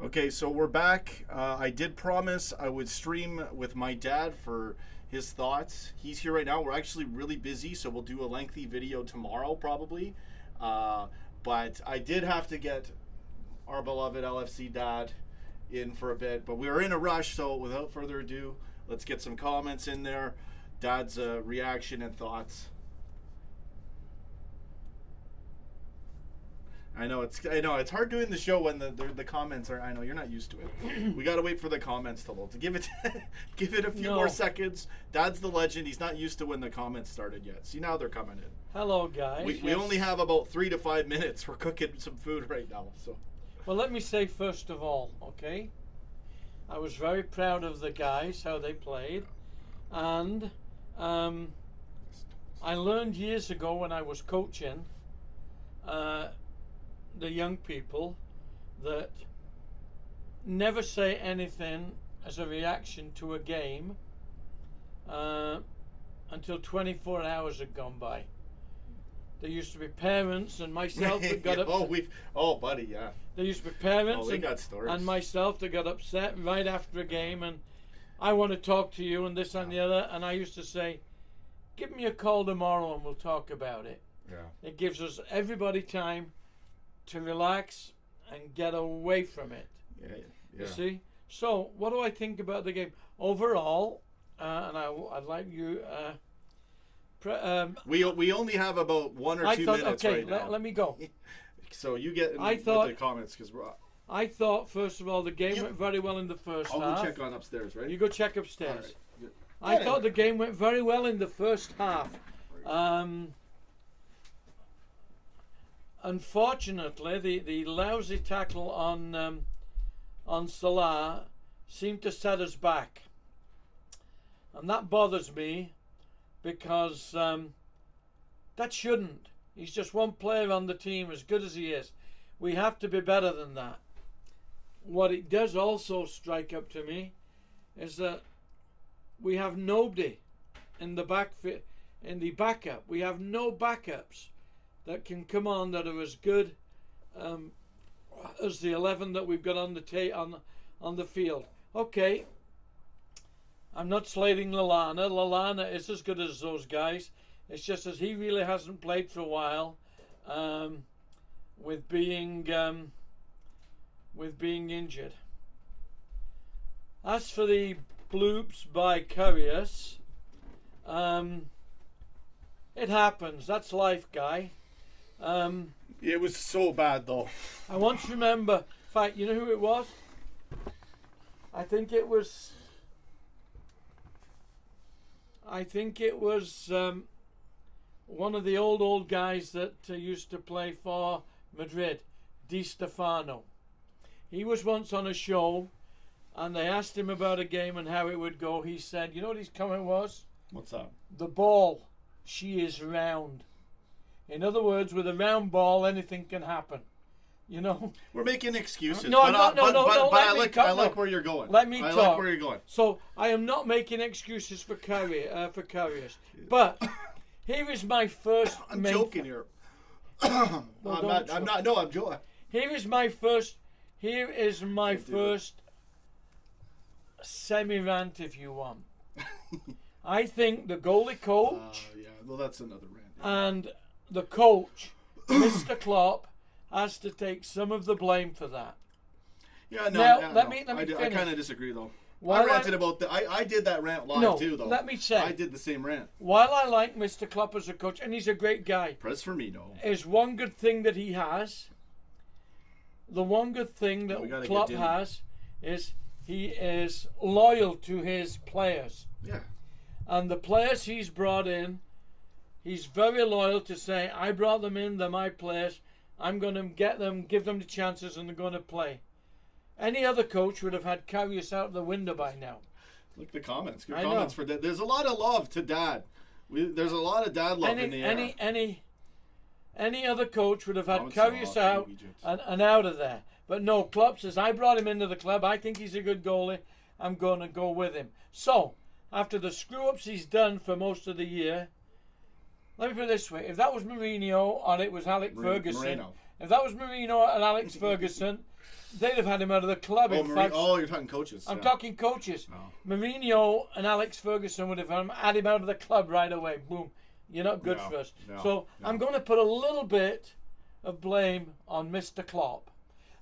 Okay, so we're back. I did promise I would stream with my dad for his thoughts. He's here right now. We're actually really busy, so we'll do a lengthy video tomorrow probably. But I did have to get our beloved LFC dad in for a bit. But we were in a rush, so without further ado, let's get some comments in there. Dad's reaction and thoughts. I know it's hard doing the show when the comments are. I know you're not used to it. We gotta wait for the comments to load. Give it a few more seconds. Dad's the legend. He's not used to when the comments started yet. See, now they're coming in. Hello, guys. We only have about 3 to 5 minutes. We're cooking some food right now. So. Well, let me say first of all, okay, I was very proud of the guys, how they played, and I learned years ago when I was coaching the young people that never say anything as a reaction to a game until 24 hours had gone by. There used to be parents and myself that got upset. Buddy, yeah. There used to be parents and myself that got upset right after a game, and I want to talk to you and this and the other, and I used to say, give me a call tomorrow and we'll talk about it. Yeah. It gives us everybody time to relax and get away from it. Yeah. You see? So, what do I think about the game? Overall, and I'd like you... we only have about 1 or 2 minutes right now. Let me go. So you get with the comments because I thought, first of all, the game went very well in the first half. I'll go check on upstairs, right? You go check upstairs. Right. I thought the game went very well in the first half. Unfortunately, the lousy tackle on Salah seemed to set us back, and that bothers me because that shouldn't. He's just one player on the team, as good as he is. We have to be better than that. What it does also strike up to me is that we have nobody in the backup. We have no backups that can come on that are as good as the 11 that we've got on the field. Okay, I'm not slating Lallana. Lallana is as good as those guys. It's just as he really hasn't played for a while, with being injured. As for the bloops by Karius, it happens. That's life, guy. It was so bad, though. I once remember, in fact, you know who it was? I think it was one of the old guys that used to play for Madrid, Di Stefano. He was once on a show, and they asked him about a game and how it would go. He said, you know what his comment was? What's that? The ball, she is round. In other words, with a round ball, anything can happen. You know? We're making excuses. No, I like where you're going. Let me talk. I like where you're going. So, I am not making excuses for Karius. But, here is my first... I'm joking here. I'm not. No, I'm joking. Here is my first semi-rant, if you want. I think the goalie coach... yeah, well, that's another rant. And the coach, Mr. Klopp, has to take some of the blame for that. Yeah, no. Now, yeah, let no. me I finish. kind of disagree, though. While I ranted about the. I did that rant live too, though. Let me say. I did the same rant. While I like Mr. Klopp as a coach, and he's a great guy. Press for me, no. Is one good thing that he has. The one good thing that Klopp has is he is loyal to his players. Yeah. And the players he's brought in, he's very loyal to say, I brought them in, they're my players. I'm going to get them, give them the chances, and they're going to play. Any other coach would have had Karius out the window by now. Look at the comments. Good comments for Dad. There's a lot of love to Dad. There's a lot of Dad love in the air. Any other coach would have had Karius out and out of there. But no, Klopp says, I brought him into the club. I think he's a good goalie. I'm going to go with him. So, after the screw-ups he's done for most of the year, let me put it this way. If that was Mourinho or it was Alex Ferguson, if that was Mourinho and Alex Ferguson, they'd have had him out of the club. Oh, in fact, you're talking coaches. I'm yeah. talking coaches. Oh. Mourinho and Alex Ferguson would have had him out of the club right away. Boom. You're not good for us. So I'm going to put a little bit of blame on Mr. Klopp.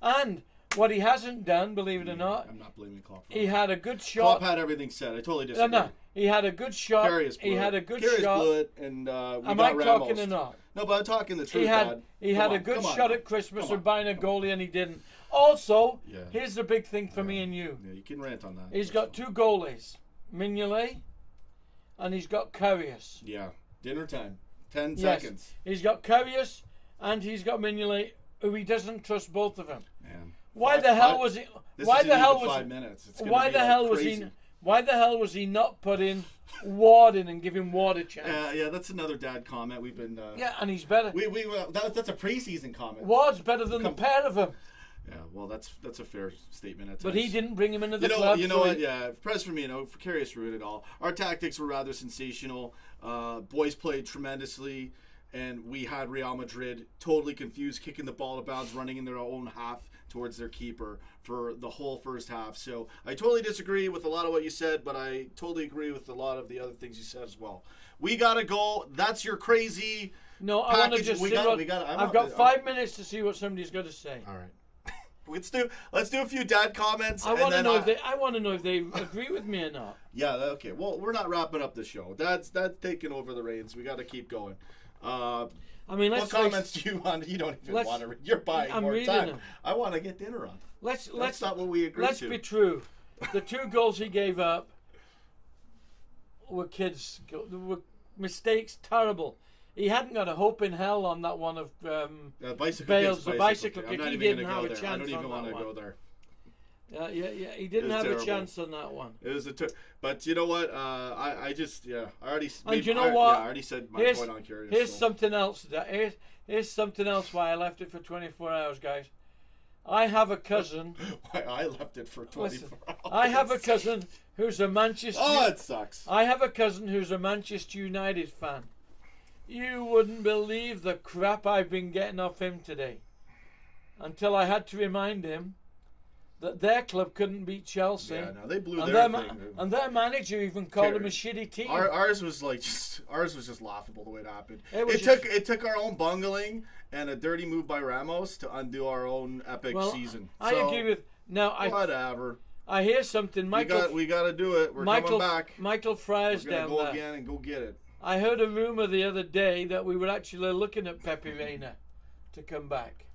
And what he hasn't done, believe it or not, I'm not blaming Klopp. He had a good shot. Klopp had everything said. I totally disagree. No, he had a good shot. He had a good shot. Blew it, and Am I talking or not? No, but I'm talking the truth. He had a good shot at Christmas of buying a goalie, and he didn't. Also, here's the big thing for me and you. Yeah, you can rant on that. He's got 2 goalies, Mignolet, and he's got Karius. Yeah, dinner time. 10 seconds. He's got Karius, and he's got Mignolet, who he doesn't trust both of them. Man. Why the hell was he? Why the hell was 5 minutes? Why the hell was he? Why the hell was he not put in Ward in and give him Ward a chance? Yeah, that's another dad comment. We've been. And he's better. That's a preseason comment. Ward's better than the pair of them. Yeah, well, that's a fair statement. At but times. he didn't bring him into the club. You know what? Yeah, Press Firmino, for Karius ruined it all. Our tactics were rather sensational. Boys played tremendously. And we had Real Madrid totally confused, kicking the ball out of bounds, running in their own half towards their keeper for the whole first half. So I totally disagree with a lot of what you said, but I totally agree with a lot of the other things you said as well. We got to go. That's your crazy No, package. I want to just see I've got 5 minutes to see what somebody's got to say. All right. Let's do a few dad comments. I want to know if they agree with me or not. Yeah, okay. Well, we're not wrapping up the show. Dad's taking over the reins. We got to keep going. I mean, what comments do you want? You don't even want to read. You're buying more time. Them. I want to get dinner on. That's not what we agreed to. Let's be true. The 2 goals he gave up were mistakes, terrible. He hadn't got a hope in hell on that one of Bale's, the bicycle kick. He didn't have a chance. I don't even want to go there. Yeah. He didn't have a chance on that one. It was but you know what? I already. And you know what? I already said my point on Karius. Here's something else. Here's something else why I left it for 24 hours, guys. I have a cousin. Why I left it for 24 hours? I have a cousin who's a Manchester. Oh, it sucks. I have a cousin who's a Manchester United fan. You wouldn't believe the crap I've been getting off him today. Until I had to remind him that their club couldn't beat Chelsea. Yeah, no, they blew their thing. And their manager even called him a shitty team. Ours was just laughable the way it happened. It took our own bungling and a dirty move by Ramos to undo our own epic season. I agree with whatever. I hear something. We got to do it. We're coming back. Michael Fryer's down there. Go again and go get it. I heard a rumor the other day that we were actually looking at Pepe Reina to come back.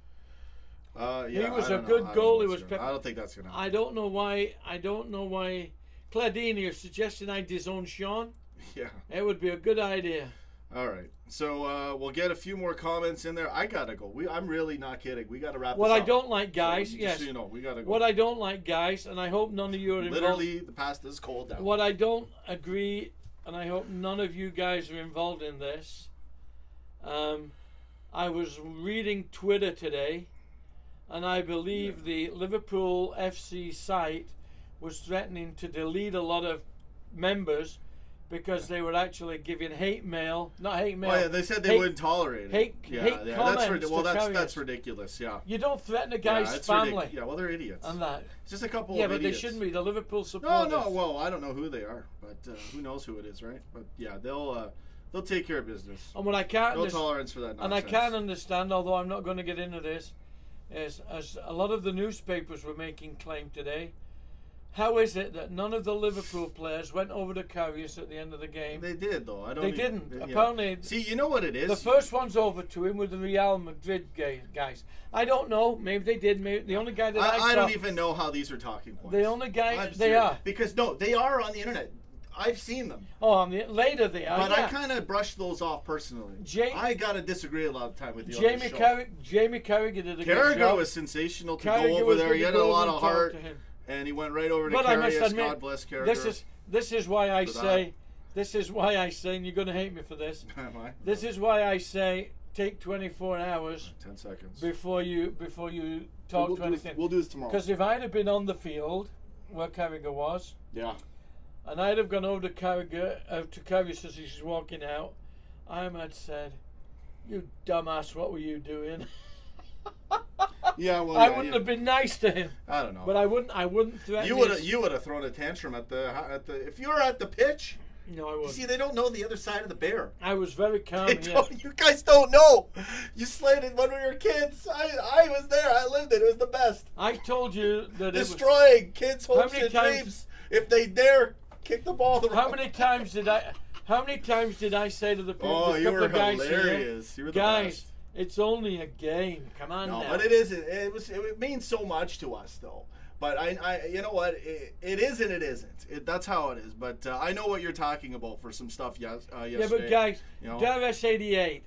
He was a good goal. I don't think that's gonna happen. I don't know why. Claudini is suggesting I disown Sean. Yeah, it would be a good idea. All right, so we'll get a few more comments in there. I gotta go. I'm really not kidding. We gotta wrap. What this I up. don't like, guys. So, yes. So you know, we gotta go. What I don't like, guys, and I hope none of you are involved. Literally, the pasta's cold now. What I don't agree, and I hope none of you guys are involved in this. I was reading Twitter today. And I believe the Liverpool FC site was threatening to delete a lot of members because they were actually giving hate mail. Not hate mail. Oh, yeah, they said they wouldn't tolerate it. Hate comments. That's ridiculous, yeah. You don't threaten a guy's family. Yeah, well, they're idiots. And that. It's just a couple of idiots. Yeah, but they shouldn't be. The Liverpool supporters. No, well, I don't know who they are. But who knows who it is, right? But, yeah, they'll take care of business. And what I can't no tolerance for that nonsense. And I can't understand, although I'm not going to get into this, is as a lot of the newspapers were making claim today, how is it that none of the Liverpool players went over to Karius at the end of the game? They did, though. They didn't. Apparently, see, you know what it is. The first ones over to him were the Real Madrid guys. I don't know. Maybe they did. Maybe the only guy that I saw. I don't even know how these are talking points. The only guy they are because they are on the internet. I've seen them. Oh, later they are. But I kind of brushed those off personally. I got to disagree a lot of the time with you. Jamie Carragher did a good job. Carragher was sensational to go over there. He had a lot of heart, and he went right over to Karius. God bless Carragher. This is why I say. This is why I say, and you're going to hate me for this. Am I? This is why I say take 24 hours. 10 seconds. Before you talk to anything. We'll do this tomorrow. Because if I'd have been on the field where Carragher was. Yeah. And I'd have gone over to Karius as he's walking out. I might have said, "You dumbass, what were you doing?" Yeah, well, I wouldn't have been nice to him. I don't know. But I wouldn't threaten. You would have thrown a tantrum at the if you were at the pitch. No, I wouldn't. See, they don't know the other side of the bear. I was very calm. You guys don't know. You slayed it when we were kids. I was there. I lived it. It was the best. I told you that destroying kids' hopes and dreams if they dare kick the ball. How many times did I say to the people? Oh, you were guys hilarious. You were the guys, best. It's only a game. Come on now. But it isn't. It means so much to us, though. But I you know what? It is and it isn't. That's how it is. But I know what you're talking about for some stuff. Yesterday. Yeah, but guys, Davis 88.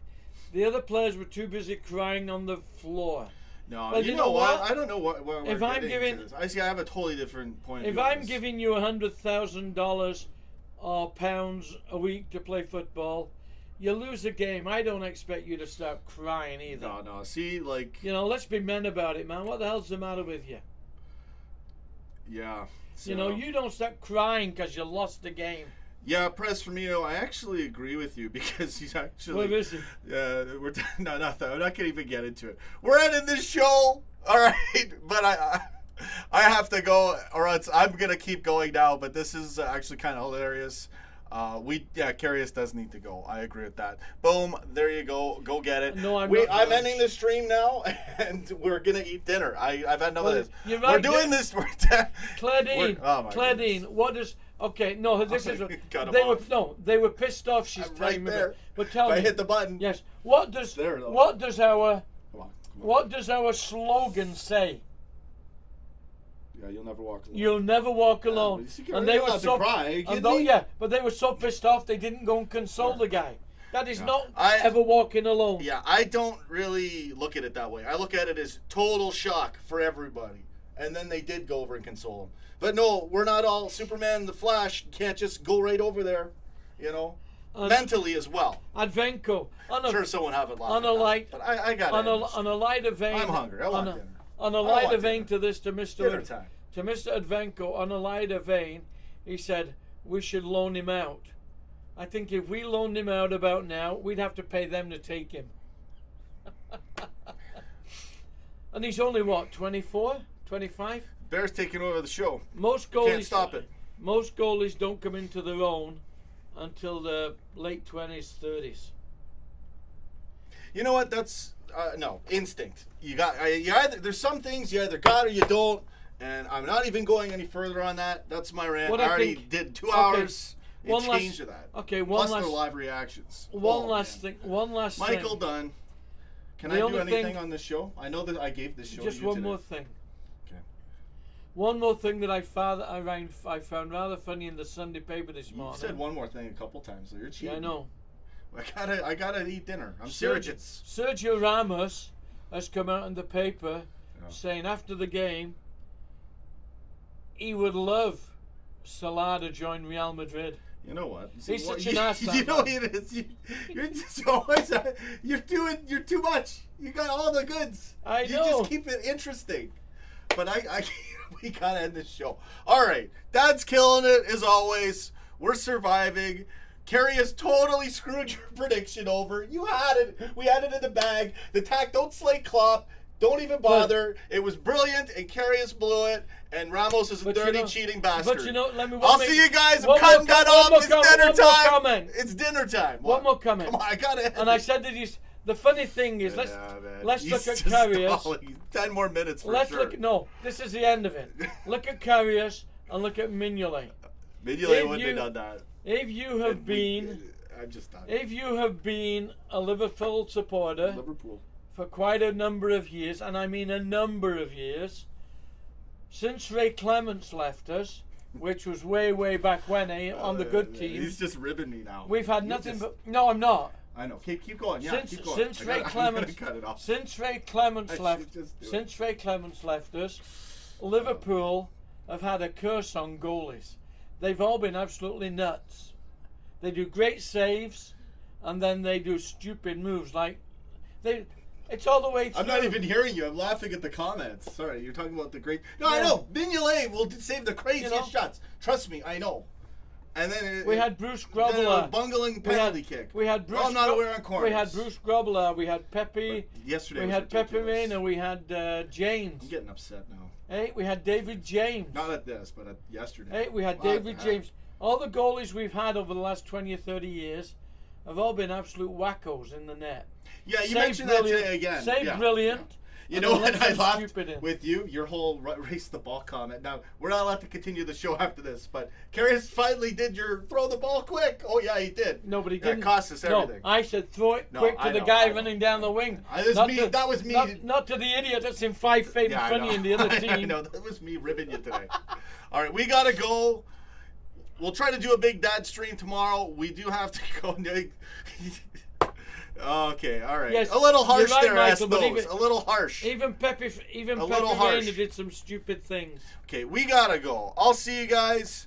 The other players were too busy crying on the floor. No, well, you know what? I don't know what. If I'm giving, I see. I have a totally different point. If I'm giving you $100,000 or pounds a week to play football, you lose a game. I don't expect you to start crying either. No. See, like, let's be men about it, man. What the hell's the matter with you? Yeah. So. You don't start crying because you lost the game. Yeah, Press Firmino, I actually agree with you because he's actually. What is he? Yeah, no, nothing. I'm not gonna even get into it. We're ending this show, all right? But I have to go, or else I'm gonna keep going now. But this is actually kind of hilarious. Karius does need to go. I agree with that. Boom, there you go. Go get it. No, I'm ending the stream now, and we're gonna eat dinner. I've had enough of this. You're right, we're doing this. Claudine, what is? Okay, no, this is. They were pissed off. She's right there. But tell me, I hit the button. Yes. What does our slogan say? Yeah, you'll never walk alone. You'll never walk alone. And they were so but they were so pissed off they didn't go and console the guy. That is not ever walking alone. Yeah, I don't really look at it that way. I look at it as total shock for everybody. And then they did go over and console him. But no, we're not all Superman and the Flash. You can't just go right over there, mentally as well. Advenko. I'm sure someone haven't laughed on a light, but I got on a lighter vein. I'm hungry. I want dinner. On a lighter vein to this, to Mr. Dinner time. Advenko, on a lighter vein, he said we should loan him out. I think if we loaned him out about now, we'd have to pay them to take him. And he's only, 24, 25? Bears taking over the show. Most goalies can't stop it. Most goalies don't come into their own until the late 20s, 30s. You know what? That's no instinct. You got there's some things you either got or you don't, and I'm not even going any further on that. That's my rant. I already did 2 hours. It's changed to that. Okay, Plus their live reactions. One last thing. Michael Dunn. Can I do anything on this show? I know that I gave this show just to you one today. more thing. Okay. One more thing that I found rather funny in the Sunday paper this morning. You said one more thing a couple times, so you're cheating. Yeah, I know. I gotta eat dinner. I'm serious. Sergio Ramos has come out in the paper saying after the game he would love Salah to join Real Madrid. You know what? He's such an ass. You know it is. You're just always. You're too much. You got all the goods. I know. You just keep it interesting. But we gotta end this show. All right, Dad's killing it as always. We're surviving. Kerry has totally screwed your prediction over. You had it. We had it in the bag. The don't slay Klopp. Don't even bother. It was brilliant, and Karius blew it, and Ramos is a dirty, cheating bastard. But I'll see you guys. I'm cutting that off. It's dinner time. It's dinner time. One more comment. Come on, I got it. And I said that the funny thing is, let's look at Karius. 10 more minutes for sure. This is the end of it. Look at Karius and look at Mignolet. Mignolet wouldn't have done that. If you have been a Liverpool supporter for quite a number of years, and I mean a number of years, since Ray Clements left us, which was way back when, on the good team. He's just ribbing me now. We've had nothing but... No, I'm not. I know. Keep going. Yeah, keep going. Since Ray Clements left us, Liverpool have had a curse on goalies. They've all been absolutely nuts. They do great saves, and then they do stupid moves like it's all the way through. I'm not even hearing you. I'm laughing at the comments. Sorry, you're talking about the great. No, I know. Mignolet will save the craziest shots. Trust me, I know. And then we had Bruce then Grobbler. a bungling penalty kick. We had Bruce. I'm not aware on corners. We had Bruce Grobbler. We had Pepe. Yesterday we was had Pepe ridiculous. Reina. We had James. I'm getting upset now. Hey, we had David James. Not at this, but at yesterday. Hey, we had David James. All the goalies we've had over the last 20 or 30 years have all been absolute wackos in the net. Yeah, you mentioned that today again. Say brilliant. Yeah. You know what I laughed in. with you? Your whole race the ball comment. Now, we're not allowed to continue the show after this, but Karius finally did your throw the ball quick. Oh, yeah, he did. Nobody didn't. It cost us everything. No, I said throw it quick to the guy running down the wing. That was me. Not to the idiot that's in 5 feet in front of you in the other team. I know, that was me ribbing you today. All right, we got to go. We'll try to do a big dad stream tomorrow. We do have to go. Okay, all right. Yes, a little harsh right, there, Michael, S-Nose. A little harsh. Even Pepe Reina did some stupid things. Okay, we gotta go. I'll see you guys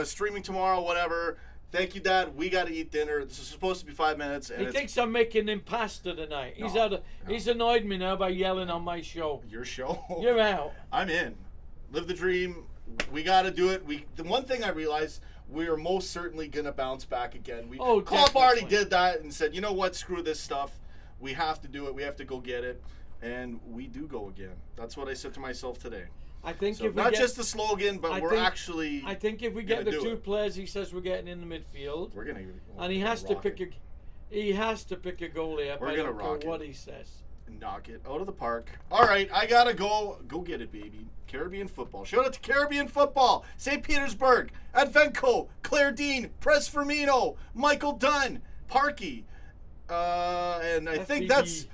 streaming tomorrow, whatever. Thank you, Dad. We gotta eat dinner. This is supposed to be 5 minutes. And he thinks I'm making him pasta tonight. No, He's annoyed me now by yelling on my show. Your show? You're out. I'm in. Live the dream. We gotta do it. The one thing I realized, we are most certainly going to bounce back again. Klopp already did that and said, you know what, screw this stuff. We have to do it. We have to go get it. And we do go again. That's what I said to myself today. I think so not just the slogan, but I think if we get the two players he says we're getting in the midfield, we're gonna. And he has to pick a goalie up. We're gonna rock what he says. Knock it out of the park. All right, I gotta go. Go get it, baby. Caribbean football. Shout out to Caribbean football. St. Petersburg, Advenco, Claire Dean, Press Firmino, Michael Dunn, Parkey, and I think that's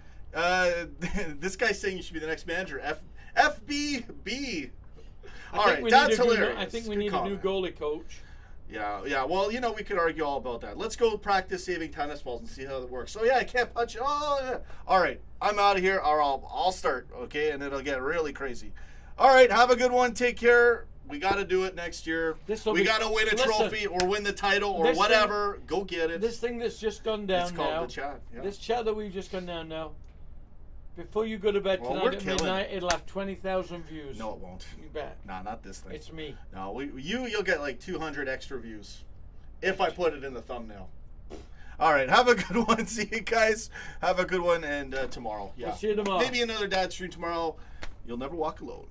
this guy's saying you should be the next manager. FBB. All right, that's hilarious. I think we need a new goalie coach. Yeah. Well, we could argue all about that. Let's go practice saving tennis balls and see how that works. So, yeah, I can't punch. Oh, yeah. All right, I'm out of here. Or I'll start, okay, and it'll get really crazy. All right, have a good one. Take care. We got to do it next year. We got to win a trophy or win the title or whatever. Go get it. This thing that's just gone down now. It's called the chat. Yeah. This chat that we've just gone down now. Before you go to bed tonight at midnight, it'll have 20,000 views. No, it won't. You bet. Nah, not this thing. It's me. No, you'll get like 200 extra views if I put it in the thumbnail. All right, have a good one. See you guys. Have a good one, and tomorrow. Yeah. I'll see you tomorrow. Maybe another dad stream tomorrow. You'll never walk alone.